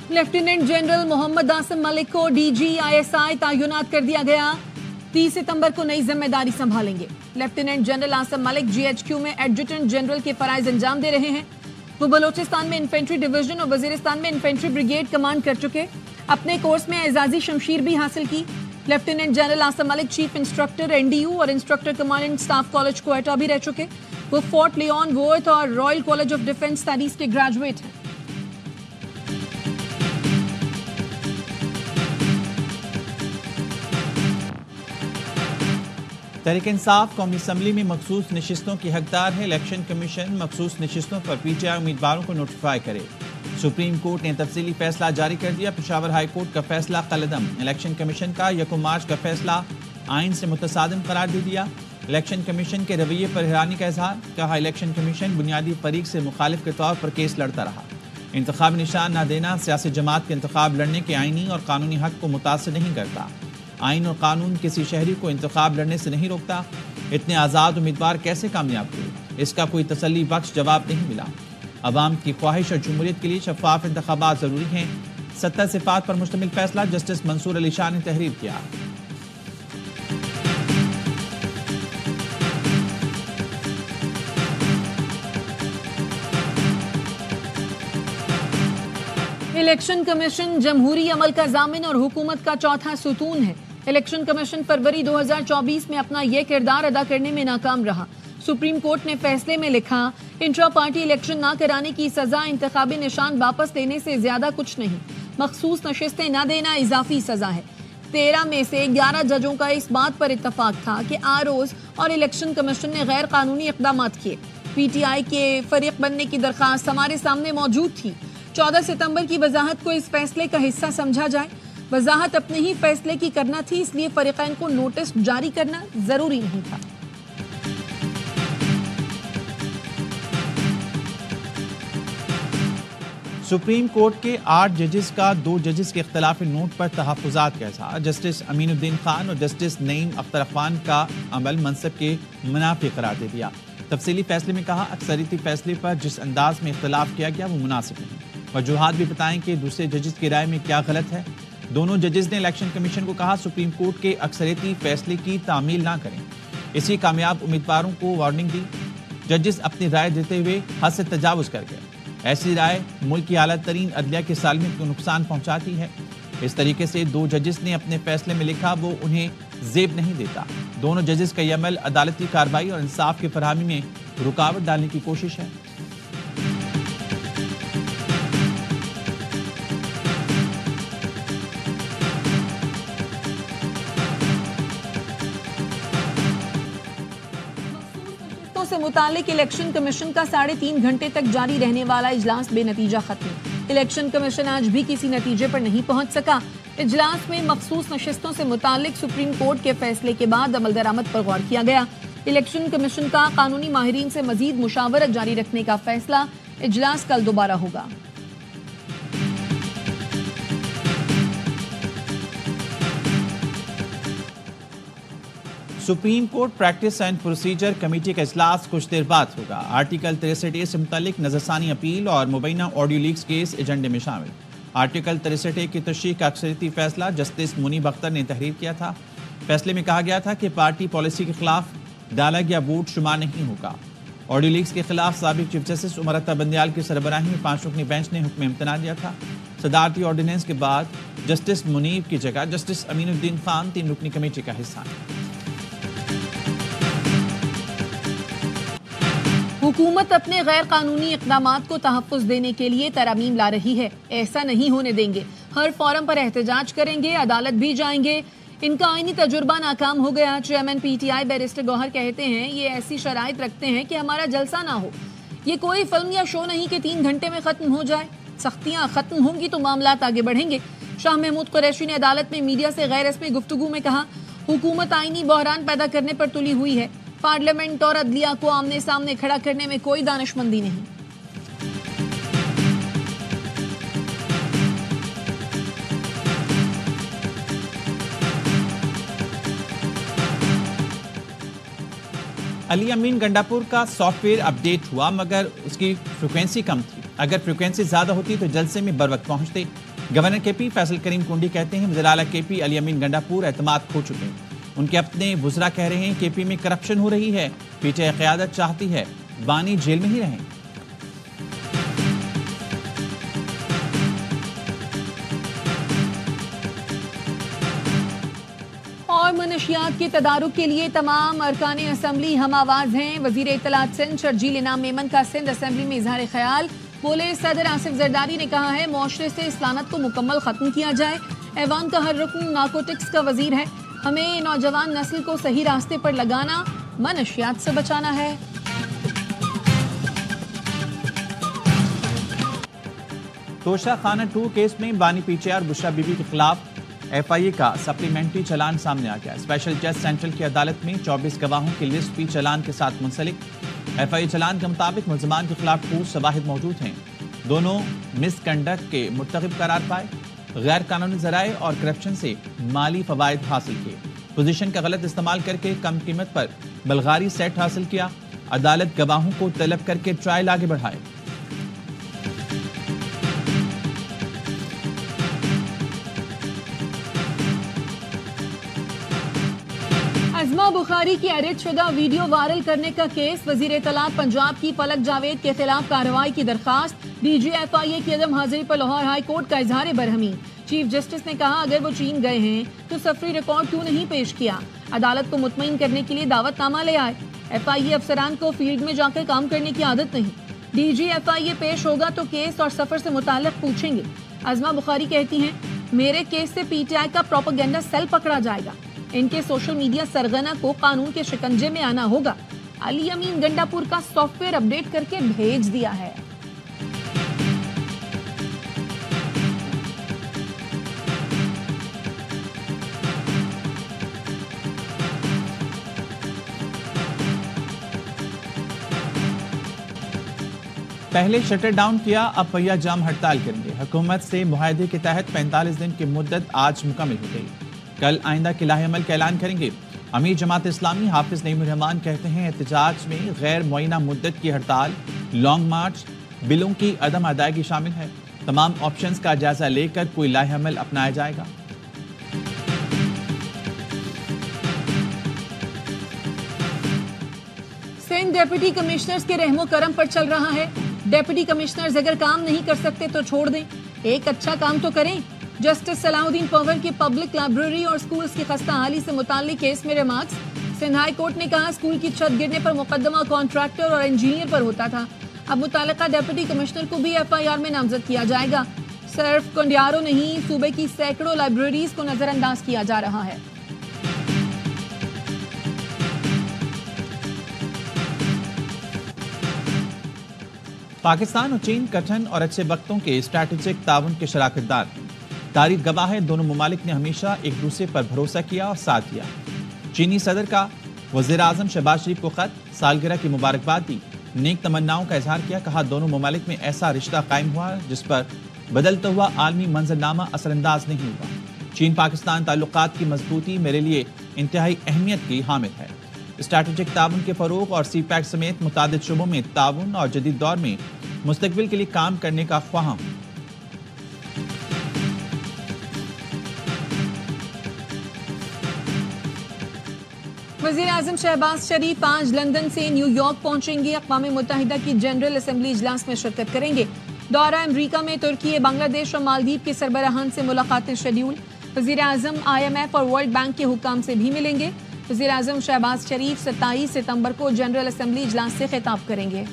Lieutenant general محمد آصم ملک کو DGISI تعینات کر دیا گیا. 30 ستمبر کو نئی ذمہ داری سنبھالیں گے. لیفٹیننٹ جنرل آصم ملک GHQ میں ایڈجوٹنٹ جنرل کے فرائض انجام دے رہے ہیں. وہ بلوچستان میں انفینٹری ڈویژن اور وزیرستان میں انفینٹری بریگیڈ کمانڈ کر چکے. اپنے کورس میں اعزازی شمشیر بھی حاصل کی. لیفٹیننٹ جنرل آصم ملک چیف انسٹرکٹر NDU اور instructor commandant staff college Quetta بھی رہ چکے. وہ فورٹ لیون وورتھ اور Royal college of defence studies کے گریجویٹ ہیں. تحریک انصاف قومی اسمبلی میں مخصوص نشستوں کی حقدار ہے. الیکشن کمیشن مخصوص نشستوں پر PTI امیدواروں کو نوٹیفائی کرے. سپریم کورٹ نے تفصیلی فیصلہ جاری کر دیا. پشاور ہائی کورٹ کا فیصلہ قلعدم. الیکشن کمیشن کا 1 مارچ کا فیصلہ آئین سے متصادم قرار دے دیا. الیکشن کمیشن کے رویے پر حیرانی کا اظہار. کہا الیکشن کمیشن بنیادی فریق سے مخالف کے طور پر کیس لڑتا رہا. انتخابی نشان نہ دینا سیاسی جماعت کے انتخاب لڑنے کے آئینی اور قانونی حق کو متاثر نہیں کرتا. آئین اور قانون کسی شہری کو انتخاب لڑنے سے نہیں روکتا. اتنے آزاد امیدوار کیسے کامیاب ہوئے؟ اس کا کوئی تسلی بخش جواب نہیں ملا. عوام کی خواہش اور جمہوریت کے لیے شفاف انتخابات ضروری ہیں. 70 صفات پر مشتمل فیصلہ جسٹس منصور علی شاہ نے تحریر کیا. الیکشن کمیشن جمہوری عمل کا ضامن اور حکومت کا چوتھا ستون ہے. الیکشن کمیشن فروری 2024 میں اپنا یہ کردار ادا کرنے میں ناکام رہا. سپریم کورٹ نے فیصلے میں لکھا انٹرا پارٹی الیکشن نہ کرانے کی سزا انتخابی نشان واپس لینے سے زیادہ کچھ نہیں. مخصوص نشستیں نہ دینا اضافی سزا ہے. 13 میں سے 11 ججوں کا اس بات پر اتفاق تھا کہ ROs اور الیکشن کمیشن نے غیر قانونی اقدامات کیے. PTI کے فریق بننے کی درخواست ہمارے سامنے موجود تھی. 14 ستمبر کی وضاحت کو اس فیصلے کا حصہ سمجھا جائے. وضاحت اپنے ہی فیصلے کی کرنا تھی، اس لیے فریقین کو نوٹس جاری کرنا ضروری نہیں تھا. سپریم کورٹ کے 8 ججز کا 2 ججز کے اختلافی نوٹ پر تحفظات کا اظہار. جسٹس امین الدین خان اور جسٹس نعیم اختر اخوان کا عمل منصب کے منافی قرار دے دیا. تفصیلی فیصلے میں کہا اکثریتی فیصلے پر جس انداز میں اختلاف کیا گیا وہ مناسب نہیں. وجوہات بھی بتائیں کہ دوسرے ججز کی رائے میں کیا غلط ہے. دونوں ججز نے الیکشن کمیشن کو کہا سپریم کورٹ کے اکثریتی فیصلے کی تعمیل نہ کریں. اسی کامیاب امیدواروں کو وارننگ دی. ججز اپنی رائے دیتے ہوئے حد سے تجاوز کر گئے. ایسی رائے ملک کی اعلیٰ ترین عدلیہ کی سالمیت کو نقصان پہنچاتی ہے. اس طریقے سے 2 ججز نے اپنے فیصلے میں لکھا وہ انہیں زیب نہیں دیتا. دونوں ججز کا یہ عمل عدالتی کارروائی اور انصاف کی فراہمی میں رکاوٹ ڈالنے کی کوشش ہے. سے متعلق الیکشن کمیشن کا 3.5 گھنٹے تک جاری رہنے والا اجلاس بے نتیجہ ختم. الیکشن کمیشن آج بھی کسی نتیجے پر نہیں پہنچ سکا. اجلاس میں مخصوص نشستوں سے متعلق سپریم کورٹ کے فیصلے کے بعد عمل درآمد پر غور کیا گیا. الیکشن کمیشن کا قانونی ماہرین سے مزید مشاورت جاری رکھنے کا فیصلہ. اجلاس کل دوبارہ ہوگا. Supreme court practice and procedure committee کا اجلاس کچھ دیر بعد ہوگا. آرٹیکل 63A سے متعلق نظرثانی اپیل اور مبینہ آڈیو لیکس کیس ایجنڈے میں شامل. آرٹیکل 63A کی تشریح کا اکثریتی فیصلہ جسٹس منیب اختر نے تحریر کیا تھا. فیصلے میں کہا گیا تھا کہ پارٹی پالیسی کے خلاف ڈالا گیا ووٹ شمار نہیں ہوگا. آڈیو لیکس کے خلاف سابق چیف جسٹس عمر اتر بندیال کی سربراہی میں 5 رکنی بینچ نے حکم امتناع دیا تھا. صدارتی آرڈیننس کے بعد جسٹس منیب کی جگہ جسٹس امین الدین خان 3 رکنی کمیٹی کا حصہ ہیں. حکومت اپنے غیر قانونی اقدامات کو تحفظ دینے کے لیے ترامیم لا رہی ہے. ایسا نہیں ہونے دیں گے. ہر فورم پر احتجاج کریں گے، عدالت بھی جائیں گے. ان کا آئینی تجربہ ناکام ہو گیا. چیئرمین PTI بیرسٹر گوہر کہتے ہیں یہ ایسی شرائط رکھتے ہیں کہ ہمارا جلسہ نہ ہو. یہ کوئی فلم یا شو نہیں کہ 3 گھنٹے میں ختم ہو جائے. سختیاں ختم ہوں گی تو معاملات آگے بڑھیں گے. شاہ محمود قریشی نے عدالت میں میڈیا سے غیر رسمی گفتگو میں کہا حکومت آئینی بحران پیدا کرنے پر تلی ہوئی ہے. پارلیمنٹ اور عدلیہ کو آمنے سامنے کھڑا کرنے میں کوئی دانشمندی نہیں. علی امین گنڈاپور کا سافٹ ویئر اپ ڈیٹ ہوا مگر اس کی فریکوینسی کم تھی. اگر فریکوینسی زیادہ ہوتی تو جلسے میں بر وقت پہنچتے۔ گورنر کے پی فیصل کریم کنڈی کہتے ہیں وزیر اعلیٰ کے پی علی امین گنڈاپور اعتماد کھو چکے ہیں۔ ان کے اپنے وزراء کہہ رہے ہیں کے پی میں کرپشن ہو رہی ہے، پی ٹی آئی قیادت چاہتی ہے بانی جیل میں ہی رہیں۔ اور منشیات کے تدارک کے لیے تمام ارکان اسمبلی ہم آواز ہیں۔ وزیر اطلاعات سندھ شرجیل انعام میمن کا سندھ اسمبلی میں اظہار خیال۔ بولے صدر آصف زرداری نے کہا ہے معاشرے سے اس لعنت کو مکمل ختم کیا جائے۔ ایوان کا ہر رکن نارکوٹکس کا وزیر ہے، ہمیں نوجوان نسل کو صحیح راستے پر لگانا، منشیات سے بچانا ہے۔ توشہ خانہ 2 کیس میں بانی پی ٹی آئی اور بشرا بی بی کے خلاف ایف آئی اے کا سپلیمنٹری چلان سامنے آ گیا۔ اسپیشل جج سینٹرل کی عدالت میں 24 گواہوں کی لسٹ بھی چلان کے ساتھ منسلک۔ ایف آئی اے چلان کے مطابق ملزمان کے خلاف ٹھوس شواہد موجود ہیں، دونوں مس کنڈکٹ کے مرتکب قرار پائے، غیر قانونی ذرائع اور کرپشن سے مالی فوائد حاصل کیے، پوزیشن کا غلط استعمال کر کے کم قیمت پر بلغاری سیٹ حاصل کیا، عدالت گواہوں کو طلب کر کے ٹرائل آگے بڑھائے۔ ازما بخاری کی ایڈٹ شدہ ویڈیو وائرل کرنے کا کیس، وزیر اطلاعات پنجاب کی پلک جاوید کے خلاف کارروائی کی درخواست، ڈی جی ایف آئی اے کی عدم حاضری پر لاہور ہائی کورٹ کا اظہار برہمی۔ چیف جسٹس نے کہا اگر وہ چین گئے ہیں تو سفری ریکارڈ کیوں نہیں پیش کیا، عدالت کو مطمئن کرنے کے لیے دعوت نامہ لے آئے۔ ایف آئی اے افسران کو فیلڈ میں جا کر کام کرنے کی عادت نہیں، ڈی جی ایف آئی اے پیش ہوگا تو کیس اور سفر سے متعلق پوچھیں گے۔ ازما بخاری کہتی ہیں میرے کیس سے پی ٹی آئی کا پروپیگنڈا سیل پکڑا جائے گا، ان کے سوشل میڈیا سرغنہ کو قانون کے شکنجے میں آنا ہوگا۔ علی امین گنڈاپور کا سافٹ ویئر اپڈیٹ کر کے بھیج دیا ہے۔ پہلے شٹر ڈاؤن کیا، اب پہیا جام ہڑتال کریں گے۔ حکومت سے معاہدے کے تحت 45 دن کی مدت آج مکمل ہو گئی، کل آئندہ کے لاہ عمل کا اعلان کریں گے۔ امیر جماعت اسلامی حافظ نعیم الرحمان کہتے ہیں احتجاج میں غیر معینہ مدت کی ہڑتال، لانگ مارچ، بلوں کی عدم ادائیگی شامل ہے۔ تمام آپشنز کا جائزہ لے کر کوئی لاہ عمل اپنایا جائے گا۔ سندھ ڈیپٹی کمشنرز کے رحم و کرم پر چل رہا ہے۔ ڈیپٹی کمشنرز اگر کام نہیں کر سکتے تو چھوڑ دیں، ایک اچھا کام تو کریں۔ جسٹس صلاح الدین پنور کی پبلک لائبریری اور سکولز کی خستہ حالی سے متعلق کیس میں ریمارکس۔ سندھ ہائی کورٹ نے کہا سکول کی چھت گرنے پر مقدمہ کانٹریکٹر اور انجینئر پر ہوتا تھا، اب متعلقہ ڈیپٹی کمشنر کو بھی ایف آئی آر میں نامزد کیا جائے گا۔ صرف کنڈیارو نہیں، صوبے کی سینکڑوں لائبریریز کو نظر انداز کیا جا رہا ہے۔ پاکستان اور چین کٹھن اور اچھے وقتوں کے اسٹریٹجک تعاون کے شراکت دار ہیں۔ تاریخ گواہ ہے دونوں ممالک نے ہمیشہ ایک دوسرے پر بھروسہ کیا اور ساتھ دیا۔ چینی صدر کا وزیر اعظم شہباز شریف کو خط، سالگرہ کی مبارکباد دی، نیک تمناؤں کا اظہار کیا، کہا دونوں ممالک میں ایسا رشتہ قائم ہوا جس پر بدلتا ہوا عالمی منظرنامہ اثر انداز نہیں ہوا۔ چین پاکستان تعلقات کی مضبوطی میرے لیے انتہائی اہمیت کی حامل ہے۔ اسٹریٹجک تعاون کے فروغ اور سی پیک سمیت متعدد شعبوں میں تعاون اور جدید دور میں مستقبل کے لیے کام کرنے کا خواہاں ہوں۔ وزیر اعظم شہباز شریف آج لندن سے نیو یارک پہنچیں گے، اقوام متحدہ کی جنرل اسمبلی اجلاس میں شرکت کریں گے۔ دورہ امریکہ میں ترکی، بنگلہ دیش اور مالدیپ کے سربراہان سے ملاقاتیں شیڈیول۔ وزیر اعظم آئی ایم ایف اور ورلڈ بینک کے حکام سے بھی ملیں گے۔ وزیر اعظم شہباز شریف 27 ستمبر کو جنرل اسمبلی اجلاس سے خطاب کریں گے۔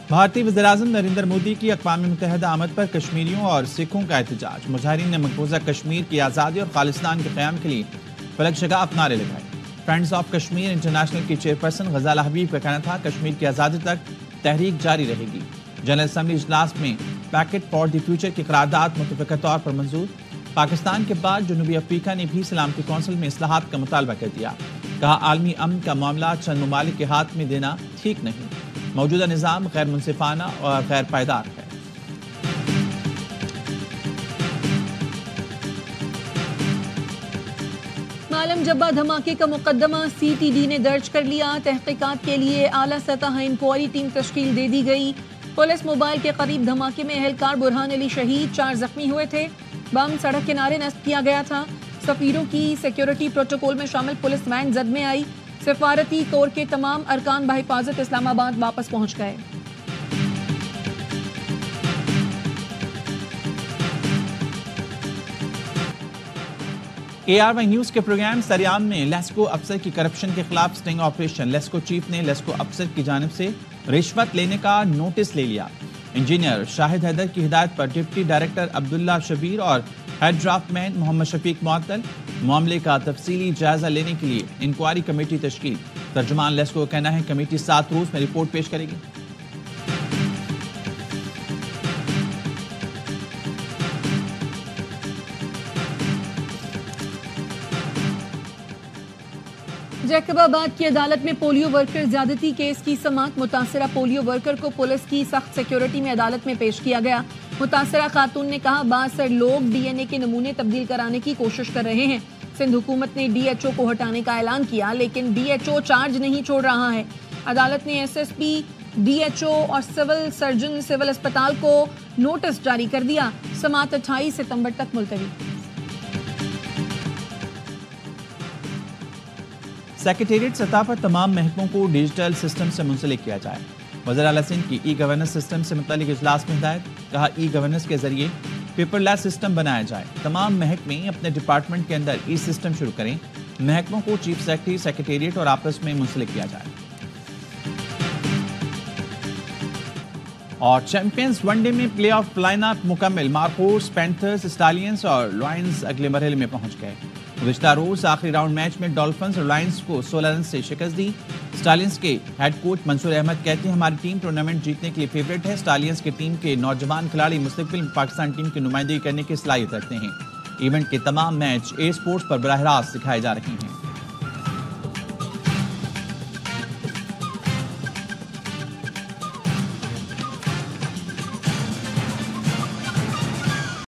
بھارتی وزیراعظم نریندر مودی کی اقوام متحدہ آمد پر کشمیریوں اور سکھوں کا احتجاج۔ مظاہرین نے مقبوضہ کشمیر کی آزادی اور خالصتان کے قیام کے لیے فلک شگاف نعرے لگائے۔ فرینڈز آف کشمیر انٹرنیشنل کی چیئرپرسن غزالہ حبیب کا کہنا تھا کشمیر کی آزادی تک تحریک جاری رہے گی۔ جنرل اسمبلی اجلاس میں پیکٹ فار دی فیوچر کی قرارداد متفقہ طور پر منظور۔ پاکستان کے بعد جنوبی افریقہ نے بھی سلامتی کونسل میں اصلاحات کا مطالبہ کر دیا، کہا عالمی امن کا معاملہ چند ممالک کے ہاتھ میں دینا ٹھیک نہیں، موجودہ نظام غیر منصفانہ اور غیر پائیدار ہے۔ عالم جبہ دھماکے کا مقدمہ CTD نے درج کر لیا. تحقیقات کے لیے اعلیٰ سطح انکوائری ٹیم تشکیل دے دی گئی. پولیس موبائل کے قریب دھماکے میں اہلکار برہان علی شہید، 4 زخمی ہوئے تھے. بم سڑک کنارے نصب کیا گیا تھا. سفیروں کی سیکیورٹی پروٹوکول میں شامل پولیس وین زد میں آئی. سفارتی کور کے تمام ارکان بحفاظت اسلام آباد واپس پہنچ گئے. ARY نیوز کے پروگرام سریام میں لیسکو افسر کی کرپشن کے خلاف سٹنگ آپریشن. لیسکو چیف نے لیسکو افسر کی جانب سے رشوت لینے کا نوٹس لے لیا. انجینئر شاہد حیدر کی ہدایت پر ڈپٹی ڈائریکٹر عبداللہ شبیر اور ہیڈ ڈرافٹ مین محمد شفیق معطل. معاملے کا تفصیلی جائزہ لینے کے لیے انکوائری کمیٹی تشکیل. ترجمان لیسکو کا کہنا ہے کمیٹی 7 روز میں رپورٹ پیش کرے گی. جیکب آباد کی عدالت میں پولیو ورکر زیادتی کیس کی سماعت. متاثرہ پولیو ورکر کو پولیس کی سخت سیکیورٹی میں عدالت میں پیش کیا گیا. متاثرہ خاتون نے کہا بعض لوگ DNA کے نمونے تبدیل کرانے کی کوشش کر رہے ہیں. سندھ حکومت نے DHO کو ہٹانے کا اعلان کیا لیکن DHO چارج نہیں چھوڑ رہا ہے. عدالت نے SSP DHO اور سول سرجن سول اسپتال کو نوٹس جاری کر دیا. سماعت 28 ستمبر تک ملتوی. سیکریٹریٹ سطح پر تمام محکموں کو ڈیجیٹل سسٹم سے منسلک کیا جائے. وزیر اعلیٰ سندھ کی ای گورننس سسٹم سے متعلق اجلاس میں ہدایت. کہا ای گورننس کے ذریعے پیپر لیس سسٹم بنایا جائے. تمام محکمے اپنے ڈپارٹمنٹ کے اندر ای سسٹم شروع کریں. محکموں کو چیف سیکرٹری سیکریٹریٹ اور آپس میں منسلک کیا جائے. اور چیمپئنز ون ڈے میں پلے آف لائن اپ مکمل. مارکوس، پینتھرز، اسٹالینز اور لائنز اگلے مرحلے میں پہنچ گئے. گزشتہ روز آخری راؤنڈ میچ میں ڈولفنز اور لائنز کو 16 رن سے شکست دی. اسٹالینز کے ہیڈ کوچ منصور احمد کہتے ہیں ہماری ٹیم ٹورنامنٹ جیتنے کے لیے فیورٹ ہے. اسٹالینز کی ٹیم کے نوجوان کھلاڑی مستقبل میں پاکستان ٹیم کی نمائندگی کرنے کی صلاحیت رکھتے ہیں. ایونٹ کے تمام میچ اے اسپورٹس پر براہ راست دکھائے جا رہے ہیں.